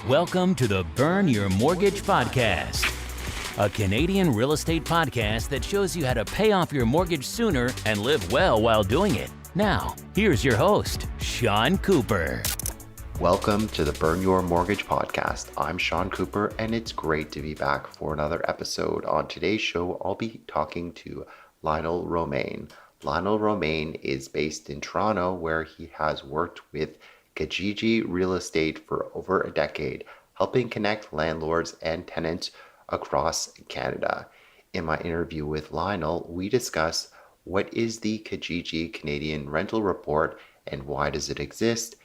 Welcome to the Burn Your Mortgage Podcast, a Canadian real estate podcast that shows you how to pay off your mortgage sooner and live well while doing it. Now, here's your host, Sean Cooper. Welcome to the Burn Your Mortgage Podcast. I'm Sean Cooper, and it's great to be back for another episode. On today's show, I'll be talking to Lionel Romain. Lionel Romain is based in Toronto, where he has worked with Kijiji Real Estate for over a decade, helping connect landlords and tenants across Canada. In my interview with Lionel, we discuss what is the Kijiji Canadian Rental Report and why does it exist,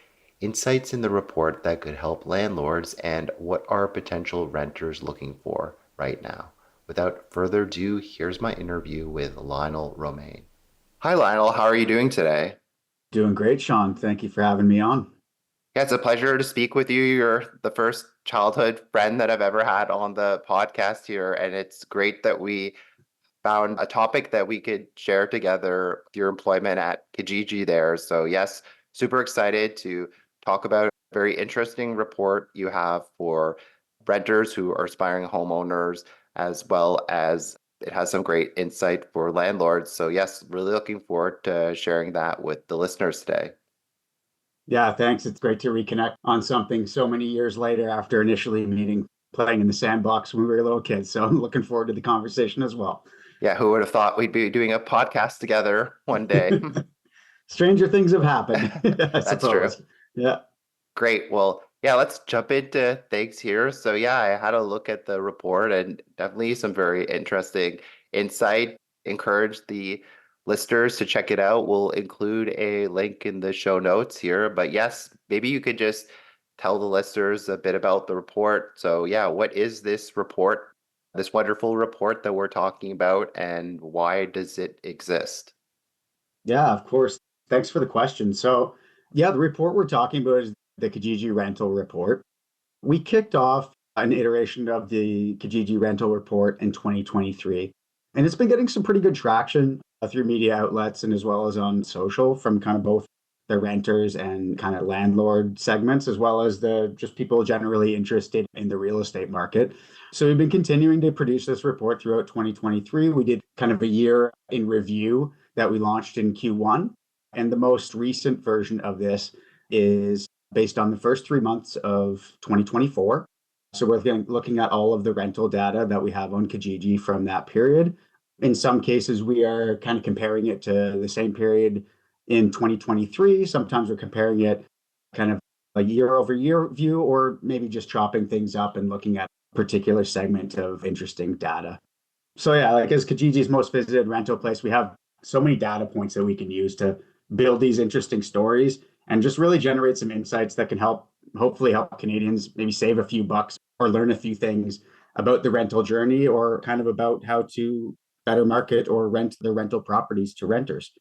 insights in the report that could help landlords, and what are potential renters looking for right now. Without further ado, here's my interview with Lionel Romain. Hi Lionel, how are you doing today? Doing great, Sean. Thank you for having me on. Yeah, it's a pleasure to speak with you. You're the first childhood friend that I've ever had on the podcast here, and it's great that we found a topic that we could share together with your employment at Kijiji there. So yes, super excited to talk about a very interesting report you have for renters who are aspiring homeowners, as well as it has some great insight for landlords. So yes, really looking forward to sharing that with the listeners today. Yeah, thanks. It's great to reconnect on something so many years later after initially playing in the sandbox when we were little kids. So I'm looking forward to the conversation as well. Yeah, who would have thought we'd be doing a podcast together one day? Stranger things have happened. That's true. Yeah. Great. Well, yeah, let's jump into things here. So yeah, I had a look at the report and definitely some very interesting insight. Encourage the listeners to check it out. We'll include a link in the show notes here. But yes, maybe you could just tell the listeners a bit about the report. So yeah, what is this report, this wonderful report that we're talking about, and why does it exist? Yeah, of course. Thanks for the question. So yeah, the report we're talking about is the Kijiji Rental Report. We kicked off an iteration of the Kijiji Rental Report in 2023, and it's been getting some pretty good traction through media outlets and as well as on social from kind of both the renters and kind of landlord segments, as well as the just people generally interested in the real estate market. So we've been continuing to produce this report throughout 2023. We did kind of a year in review that we launched in Q1. And the most recent version of this is based on the first 3 months of 2024. So we're looking at all of the rental data that we have on Kijiji from that period. In some cases, we are kind of comparing it to the same period in 2023. Sometimes we're comparing it kind of a year over year view, or maybe just chopping things up and looking at a particular segment of interesting data. So yeah, like as Kijiji's most visited rental place, we have so many data points that we can use to build these interesting stories and just really generate some insights that can hopefully help Canadians maybe save a few bucks or learn a few things about the rental journey, or kind of about how to better market or rent their rental properties to renters.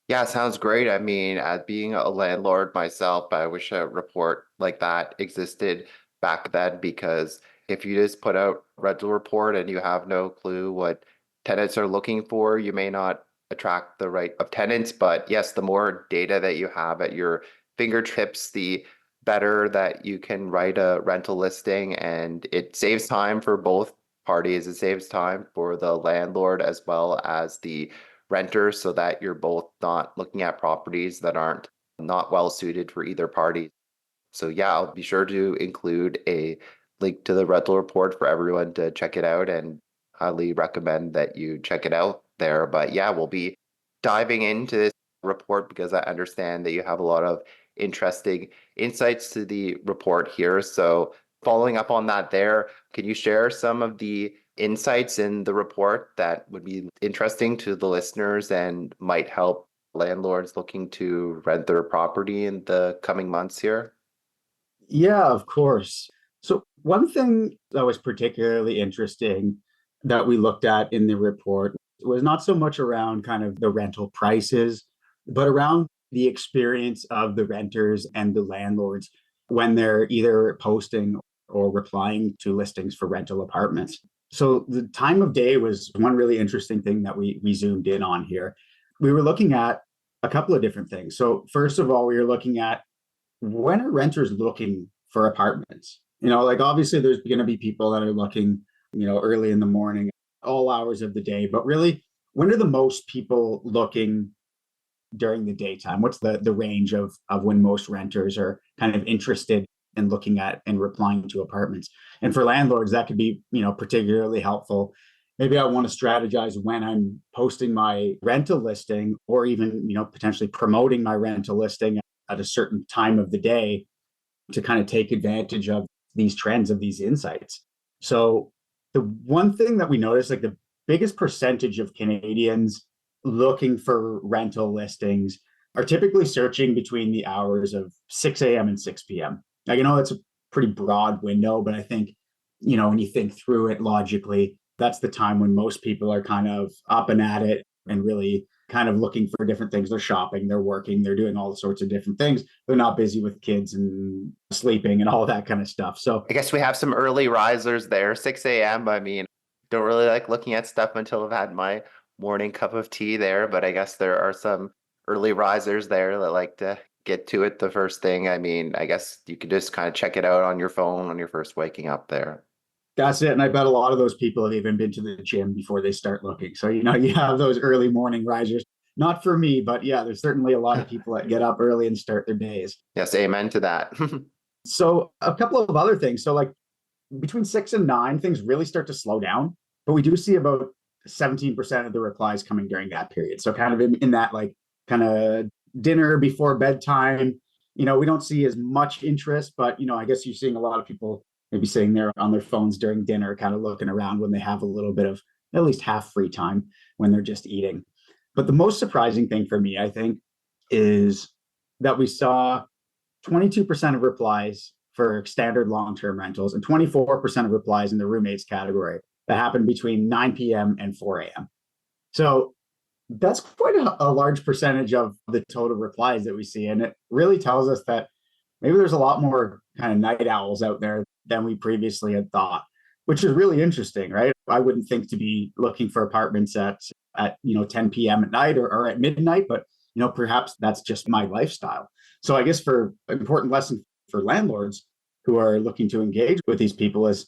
Yeah, sounds great. I mean, being a landlord myself, I wish a report like that existed back then, because if you just put out rental report and you have no clue what tenants are looking for, you may not attract the right of tenants. But yes, the more data that you have at your fingertips, the better that you can write a rental listing, and it saves time for both parties. It saves time for the landlord as well as the renter, so that you're both not looking at properties that aren't not well suited for either party. So yeah, I'll be sure to include a link to the rental report for everyone to check it out, and highly recommend that you check it out there. But yeah, we'll be diving into this report because I understand that you have a lot of interesting insights to the report here. So following up on that there, can you share some of the insights in the report that would be interesting to the listeners and might help landlords looking to rent their property in the coming months here? Yeah, of course. So one thing that was particularly interesting that we looked at in the report was not so much around kind of the rental prices, but around the experience of the renters and the landlords when they're either posting or replying to listings for rental apartments. So the time of day was one really interesting thing that we zoomed in on here. We were looking at a couple of different things. So first of all, we were looking at when are renters looking for apartments? Like obviously there's going to be people that are looking, early in the morning, all hours of the day, but really, when are the most people looking during the daytime? What's the range of when most renters are kind of interested in looking at and replying to apartments? And for landlords, that could be, particularly helpful. Maybe I want to strategize when I'm posting my rental listing, or even, potentially promoting my rental listing at a certain time of the day to kind of take advantage of these trends, of these insights. So the one thing that we noticed, like the biggest percentage of Canadians looking for rental listings are typically searching between the hours of 6 a.m. and 6 p.m. Like, that's a pretty broad window, but I think, when you think through it logically, that's the time when most people are kind of up and at it and really kind of looking for different things. They're shopping, they're working, they're doing all sorts of different things. They're not busy with kids and sleeping and all that kind of stuff. So I guess we have some early risers there, 6 a.m. I mean, don't really like looking at stuff until I've had my morning cup of tea there, but I guess there are some early risers there that like to get to it the first thing. I mean, I guess you could just kind of check it out on your phone when you're first waking up there. that's it. And I bet a lot of those people have even been to the gym before they start looking. So, you have those early morning risers. Not for me, but yeah, there's certainly a lot of people that get up early and start their days. Yes, amen to that. So a couple of other things. So like between 6 and 9, things really start to slow down, but we do see about 17% of the replies coming during that period. So kind of in that like kind of dinner before bedtime, we don't see as much interest, but I guess you're seeing a lot of people maybe sitting there on their phones during dinner, kind of looking around when they have a little bit of at least half free time when they're just eating. But the most surprising thing for me, I think, is that we saw 22% of replies for standard long-term rentals and 24% of replies in the roommates category that happened between 9 p.m. and 4 a.m. So that's quite a large percentage of the total replies that we see. And it really tells us that maybe there's a lot more kind of night owls out there than we previously had thought, which is really interesting, right? I wouldn't think to be looking for apartments at 10 p.m. at night or at midnight, but perhaps that's just my lifestyle. So I guess for an important lesson for landlords who are looking to engage with these people is,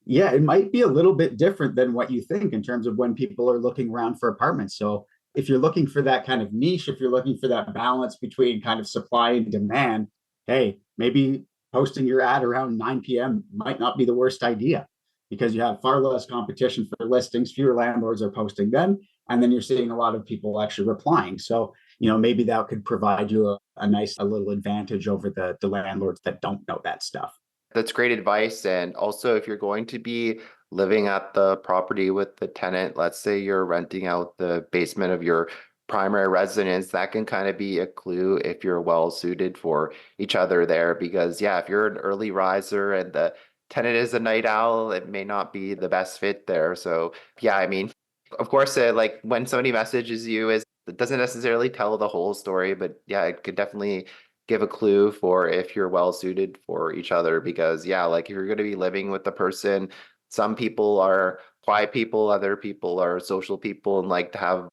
yeah, it might be a little bit different than what you think in terms of when people are looking around for apartments. So if you're looking for that kind of niche, if you're looking for that balance between kind of supply and demand, hey, maybe posting your ad around 9 p.m. might not be the worst idea, because you have far less competition for listings, fewer landlords are posting then, and then you're seeing a lot of people actually replying. So, maybe that could provide you a nice a little advantage over the landlords that don't know that stuff. That's great advice. And also, if you're going to be living at the property with the tenant, let's say you're renting out the basement of your primary residence, that can kind of be a clue if you're well suited for each other there. Because, yeah, if you're an early riser and the tenant is a night owl, it may not be the best fit there. So, yeah, I mean, of course, like when somebody messages you, it doesn't necessarily tell the whole story, but yeah, it could definitely give a clue for if you're well suited for each other. Because yeah, like if you're going to be living with the person, some people are quiet people, other people are social people and like to have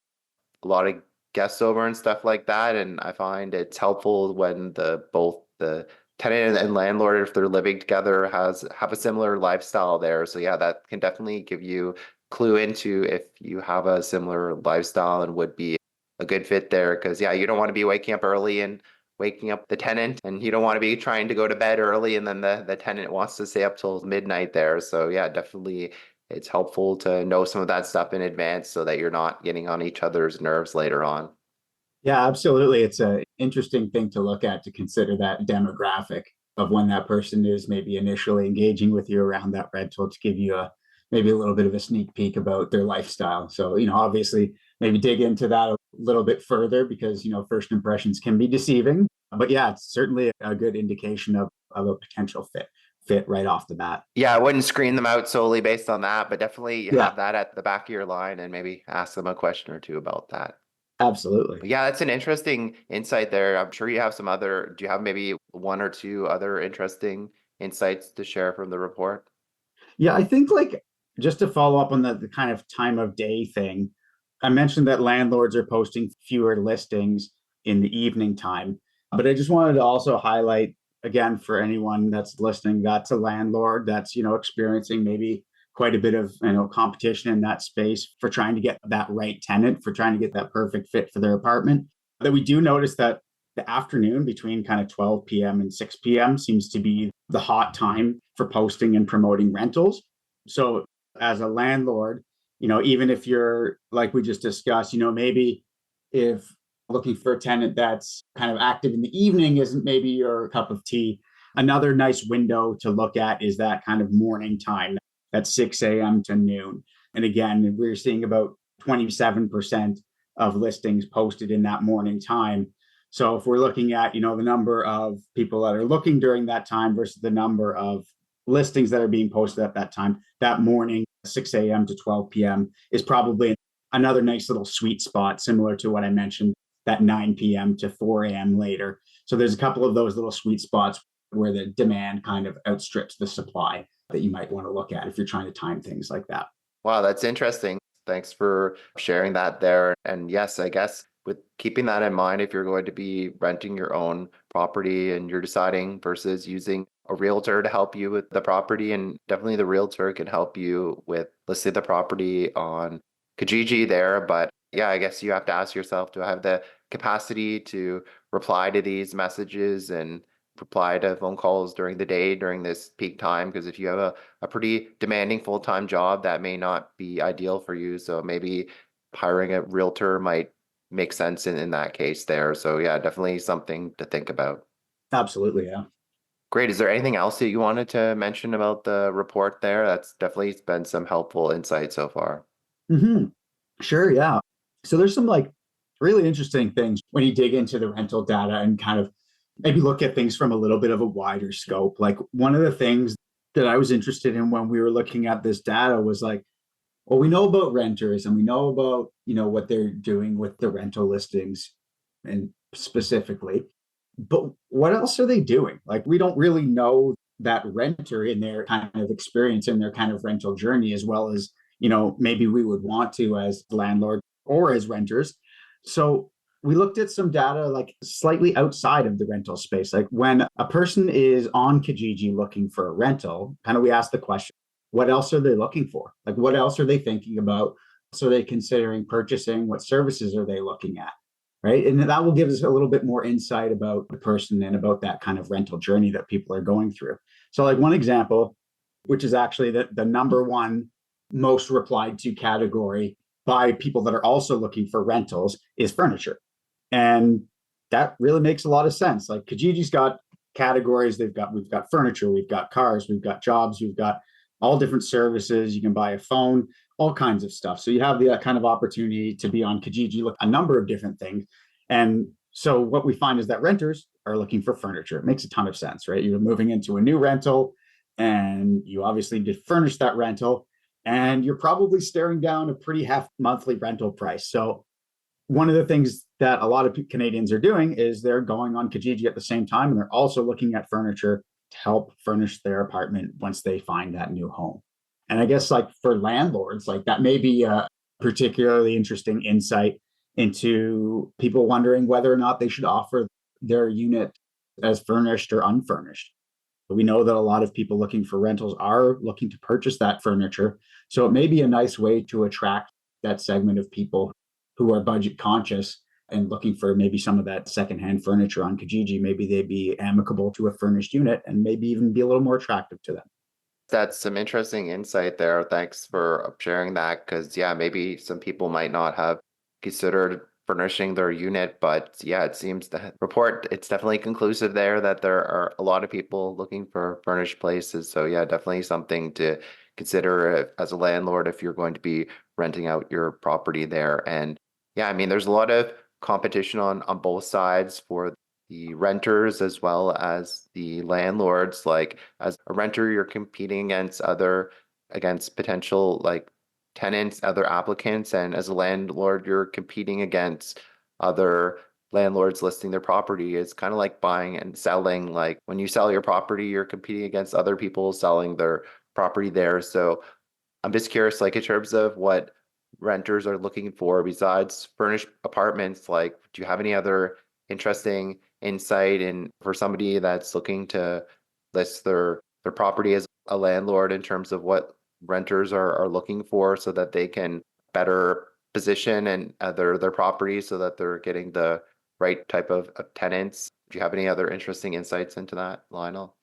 a lot of guests over and stuff like that. And I find it's helpful when both the tenant and landlord, if they're living together, have a similar lifestyle there. So yeah, that can definitely give you clue into if you have a similar lifestyle and would be a good fit there. Because yeah, you don't want to be waking up early and waking up the tenant, and you don't want to be trying to go to bed early and then the tenant wants to stay up till midnight there. So yeah, definitely it's helpful to know some of that stuff in advance so that you're not getting on each other's nerves later on. Yeah, absolutely. It's an interesting thing to look at, to consider that demographic of when that person is maybe initially engaging with you around that rental, to give you maybe a little bit of a sneak peek about their lifestyle. So, obviously maybe dig into that a little bit further, because, first impressions can be deceiving. But yeah, it's certainly a good indication of a potential fit right off the bat. Yeah, I wouldn't screen them out solely based on that, but definitely Yeah, have that at the back of your line and maybe ask them a question or two about that. absolutely. But yeah, that's an interesting insight there. I'm sure you have do you have maybe one or two other interesting insights to share from the report? Yeah, I think like just to follow up on the kind of time of day thing, I mentioned that landlords are posting fewer listings in the evening time, but I just wanted to also highlight again, for anyone that's listening, that's a landlord that's, experiencing maybe quite a bit of, competition in that space for trying to get that right tenant, for trying to get that perfect fit for their apartment. That we do notice that the afternoon between kind of 12 p.m. and 6 p.m. seems to be the hot time for posting and promoting rentals. So as a landlord, even if you're like we just discussed, maybe if looking for a tenant that's kind of active in the evening isn't maybe your cup of tea, another nice window to look at is that kind of morning time, at 6 a.m. to noon. And again, we're seeing about 27% of listings posted in that morning time. So if we're looking at, the number of people that are looking during that time versus the number of listings that are being posted at that time, that morning, 6 a.m. to 12 p.m. is probably another nice little sweet spot, similar to what I mentioned, that 9 p.m. to 4 a.m. later. So there's a couple of those little sweet spots where the demand kind of outstrips the supply that you might want to look at if you're trying to time things like that. Wow, that's interesting. Thanks for sharing that there. And yes, I guess with keeping that in mind, if you're going to be renting your own property and you're deciding versus using a realtor to help you with the property, and definitely the realtor can help you with listing the property on Kijiji there. But yeah, I guess you have to ask yourself, do I have the capacity to reply to these messages and reply to phone calls during the day during this peak time? Because if you have a pretty demanding full-time job, that may not be ideal for you. So maybe hiring a realtor might make sense in that case there. So yeah, definitely something to think about. Absolutely, yeah. Great. Is there anything else that you wanted to mention about the report there? That's definitely been some helpful insight so far. Mm-hmm. Sure, yeah. So there's some like really interesting things when you dig into the rental data and kind of maybe look at things from a little bit of a wider scope. Like one of the things that I was interested in when we were looking at this data was like, well, we know about renters and we know about, what they're doing with the rental listings and specifically, but what else are they doing? Like we don't really know that renter in their kind of experience in their kind of rental journey as well as, maybe we would want to as landlord or as renters. So we looked at some data like slightly outside of the rental space. Like when a person is on Kijiji looking for a rental, kind of we asked the question, what else are they looking for? Like what else are they thinking about? So are they considering purchasing? What services are they looking at? Right. And that will give us a little bit more insight about the person and about that kind of rental journey that people are going through. So like one example, which is actually the number one most replied to category by people that are also looking for rentals is furniture. And that really makes a lot of sense. Like Kijiji's got categories. We've got furniture, we've got cars, we've got jobs, we've got all different services. You can buy a phone, all kinds of stuff. So you have the kind of opportunity to be on Kijiji, look a number of different things. And so what we find is that renters are looking for furniture. It makes a ton of sense, right? You're moving into a new rental and you obviously need to furnish that rental and you're probably staring down a pretty hefty monthly rental price. So one of the things that a lot of Canadians are doing is they're going on Kijiji at the same time, and they're also looking at furniture to help furnish their apartment once they find that new home. And I guess like for landlords, like that may be a particularly interesting insight into people wondering whether or not they should offer their unit as furnished or unfurnished. We know that a lot of people looking for rentals are looking to purchase that furniture. So it may be a nice way to attract that segment of people who are budget conscious and looking for maybe some of that secondhand furniture on Kijiji. Maybe they'd be amicable to a furnished unit and maybe even be a little more attractive to them. That's some interesting insight there. Thanks for sharing that. Because, yeah, maybe some people might not have considered furnishing their unit, but yeah, it seems the report, it's definitely conclusive there that there are a lot of people looking for furnished places. So, yeah, definitely something to consider as a landlord if you're going to be renting out your property there. And yeah, I mean, there's a lot of competition on both sides for the renters as well as the landlords. Like as a renter, you're competing against potential like tenants, other applicants, and as a landlord, you're competing against other landlords listing their property. It's kind of like buying and selling. Like when you sell your property, you're competing against other people selling their property there. So I'm just curious, like in terms of what renters are looking for besides furnished apartments, like do you have any other interesting insight and for somebody that's looking to list their property as a landlord in terms of what renters are looking for so that they can better position and their property so that they're getting the right type of tenants. Do you have any other interesting insights into that, Lionel?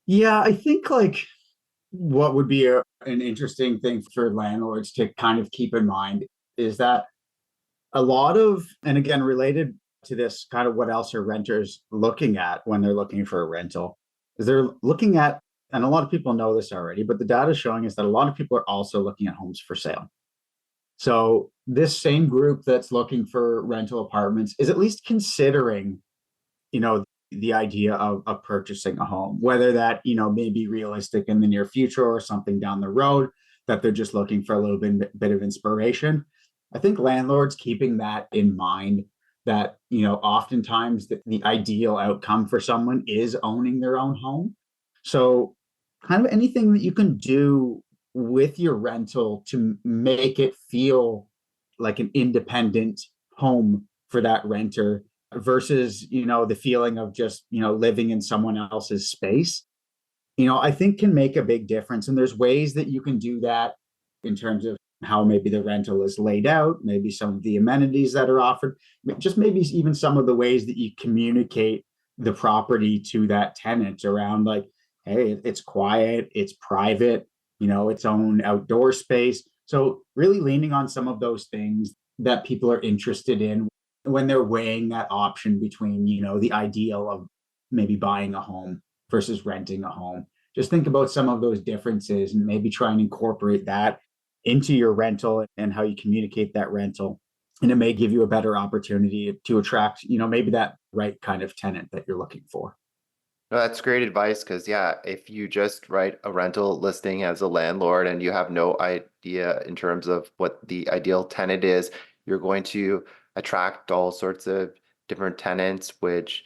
Yeah, I think like what would be an interesting thing for landlords to kind of keep in mind is that a lot of, and again, related to this, kind of what else are renters looking at when they're looking for a rental, is they're looking at, and a lot of people know this already, but the data is showing us that a lot of people are also looking at homes for sale. So this same group that's looking for rental apartments is at least considering, you know, the idea of purchasing a home, whether that, may be realistic in the near future or something down the road that they're just looking for a little bit of inspiration. I think landlords keeping that in mind that, oftentimes the ideal outcome for someone is owning their own home. So kind of anything that you can do with your rental to make it feel like an independent home for that renter versus the feeling of just living in someone else's space, I think can make a big difference. And there's ways that you can do that in terms of how maybe the rental is laid out, maybe some of the amenities that are offered, just maybe even some of the ways that you communicate the property to that tenant around, like, hey, it's quiet, it's private, its own outdoor space. So really leaning on some of those things that people are interested in when they're weighing that option between, the ideal of maybe buying a home versus renting a home. Just think about some of those differences and maybe try and incorporate that into your rental and how you communicate that rental. And it may give you a better opportunity to attract, maybe that right kind of tenant that you're looking for. No, that's great advice because, yeah, if you just write a rental listing as a landlord and you have no idea in terms of what the ideal tenant is, you're going to attract all sorts of different tenants, which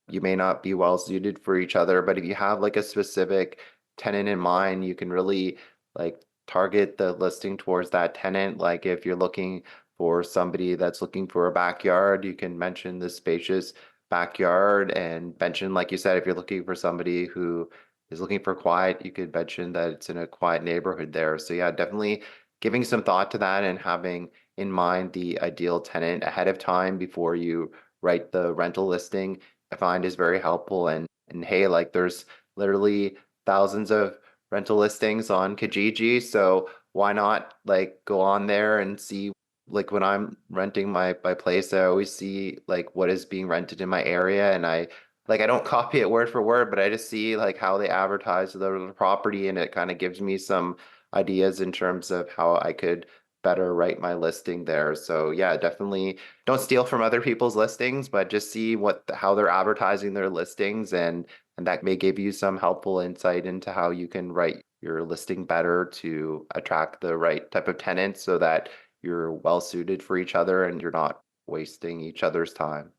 you may not be well suited for each other. But if you have like a specific tenant in mind, you can really like target the listing towards that tenant. Like if you're looking for somebody that's looking for a backyard, you can mention the spacious backyard and mention, like you said, if you're looking for somebody who is looking for quiet, you could mention that it's in a quiet neighborhood there. So yeah, definitely giving some thought to that and having in mind the ideal tenant ahead of time before you write the rental listing, I find is very helpful. And hey, like there's literally thousands of rental listings on Kijiji, so why not like go on there and see, like when I'm renting my place, I always see like what is being rented in my area, and I don't copy it word for word, but I just see like how they advertise the property, and it kind of gives me some ideas in terms of how I could better write my listing there. So yeah, definitely don't steal from other people's listings, but just see how they're advertising their listings, and that may give you some helpful insight into how you can write your listing better to attract the right type of tenants so that you're well suited for each other and you're not wasting each other's time.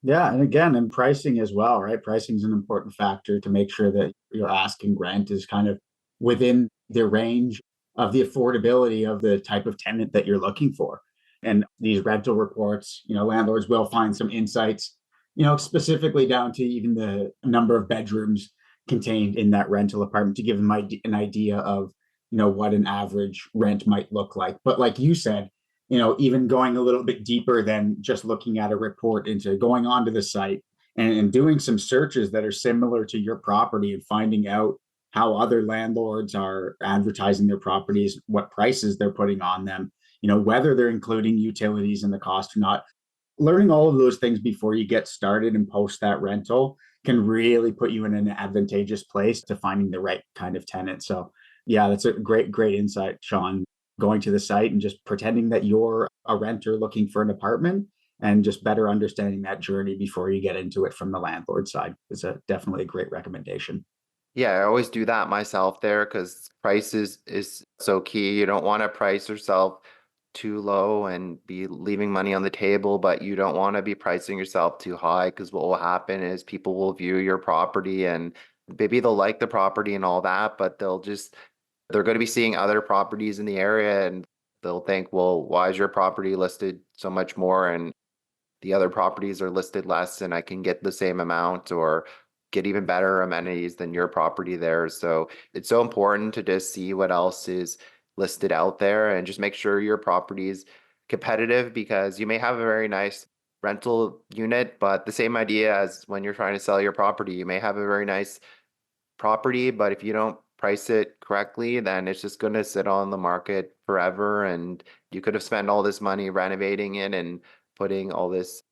Yeah, and again, and pricing as well, right? Pricing is an important factor to make sure that your asking rent is kind of within the range of the affordability of the type of tenant that you're looking for. And these rental reports, landlords will find some insights, specifically down to even the number of bedrooms contained in that rental apartment to give them an idea of, what an average rent might look like. But like you said, even going a little bit deeper than just looking at a report into going onto the site and doing some searches that are similar to your property and finding out how other landlords are advertising their properties, what prices they're putting on them, whether they're including utilities in the cost or not. Learning all of those things before you get started and post that rental can really put you in an advantageous place to finding the right kind of tenant. So yeah, that's a great insight, Sean. Going to the site and just pretending that you're a renter looking for an apartment and just better understanding that journey before you get into it from the landlord side is definitely a great recommendation. Yeah, I always do that myself there because price is so key. You don't want to price yourself too low and be leaving money on the table, but you don't want to be pricing yourself too high because what will happen is people will view your property and maybe they'll like the property and all that, but they're going to be seeing other properties in the area and they'll think, well, why is your property listed so much more? And the other properties are listed less and I can get the same amount or get even better amenities than your property there. So it's so important to just see what else is listed out there and just make sure your property is competitive, because you may have a very nice rental unit, but the same idea as when you're trying to sell your property, you may have a very nice property, but if you don't price it correctly, then it's just going to sit on the market forever. And you could have spent all this money renovating it and putting all this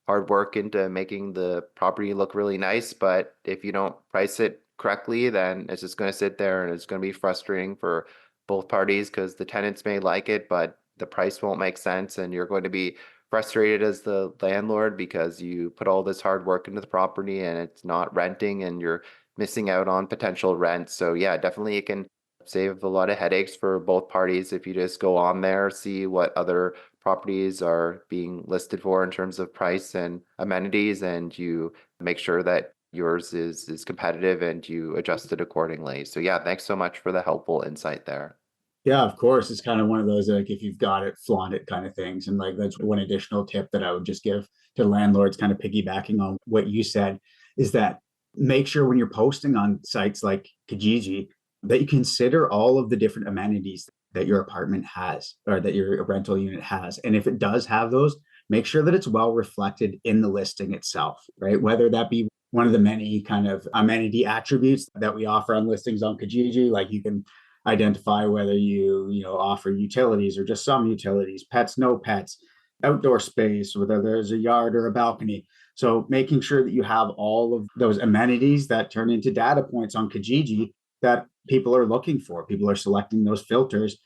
hard work into making the property look really nice. But if you don't price it correctly, then it's just going to sit there and it's going to be frustrating for both parties, because the tenants may like it, but the price won't make sense. And you're going to be frustrated as the landlord because you put all this hard work into the property and it's not renting and you're missing out on potential rent. So yeah, definitely it can save a lot of headaches for both parties if you just go on there, see what other properties are being listed for in terms of price and amenities, and you make sure that yours is competitive and you adjust it accordingly. So yeah, thanks so much for the helpful insight there. Yeah, of course. It's kind of one of those, like, if you've got it, flaunt it kind of things. And like, that's one additional tip that I would just give to landlords, kind of piggybacking on what you said, is that make sure when you're posting on sites like Kijiji that you consider all of the different amenities that your apartment has or that your rental unit has. And if it does have those, make sure that it's well reflected in the listing itself, right? Whether that be one of the many kind of amenity attributes that we offer on listings on Kijiji, like you can identify whether you offer utilities or just some utilities, pets, no pets, outdoor space, whether there's a yard or a balcony. So making sure that you have all of those amenities that turn into data points on Kijiji that people are looking for. People are selecting those filters,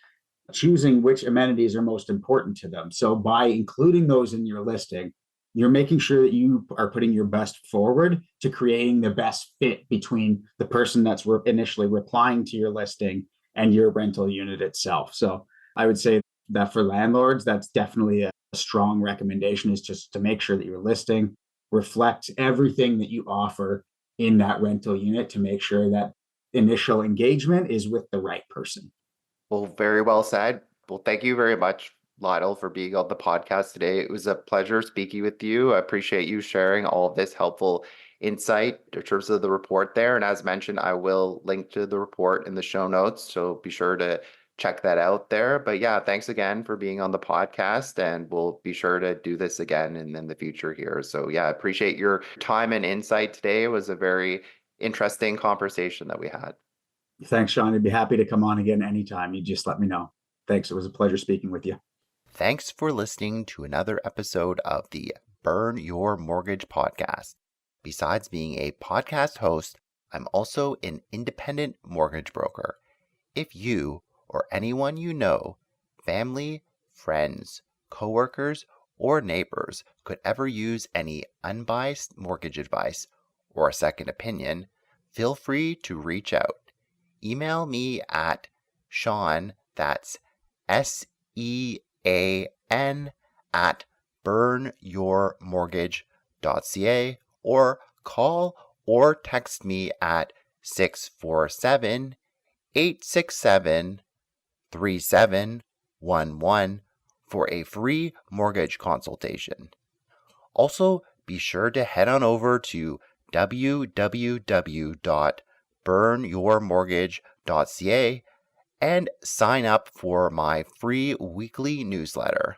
choosing which amenities are most important to them. So by including those in your listing, you're making sure that you are putting your best forward to creating the best fit between the person that's initially replying to your listing and your rental unit itself. So I would say that for landlords, that's definitely a strong recommendation, is just to make sure that your listing reflects everything that you offer in that rental unit to make sure that initial engagement is with the right person. Well, very well said. Well, thank you very much, Lionel, for being on the podcast today. It was a pleasure speaking with you. I appreciate you sharing all of this helpful insight in terms of the report there. And as mentioned, I will link to the report in the show notes, so be sure to check that out there. But yeah, thanks again for being on the podcast, and we'll be sure to do this again in the future here. So yeah, I appreciate your time and insight today. It was a very interesting conversation that we had. Thanks, Sean. I'd be happy to come on again anytime. You just let me know. Thanks. It was a pleasure speaking with you. Thanks for listening to another episode of the Burn Your Mortgage podcast. Besides being a podcast host, I'm also an independent mortgage broker. If you or anyone you know, family, friends, coworkers, or neighbors could ever use any unbiased mortgage advice or a second opinion, feel free to reach out. Email me at Sean, that's SEAN, at burnyourmortgage.ca, or call or text me at 647-867-3711 for a free mortgage consultation. Also, be sure to head on over to www.burnyourmortgage.ca and sign up for my free weekly newsletter.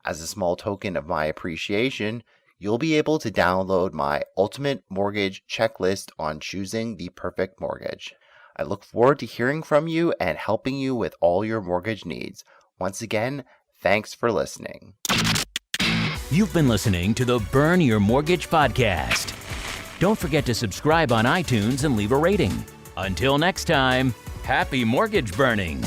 As a small token of my appreciation, you'll be able to download my ultimate mortgage checklist on choosing the perfect mortgage. I look forward to hearing from you and helping you with all your mortgage needs. Once again, thanks for listening. You've been listening to the Burn Your Mortgage podcast. Don't forget to subscribe on iTunes and leave a rating. Until next time, happy mortgage burning.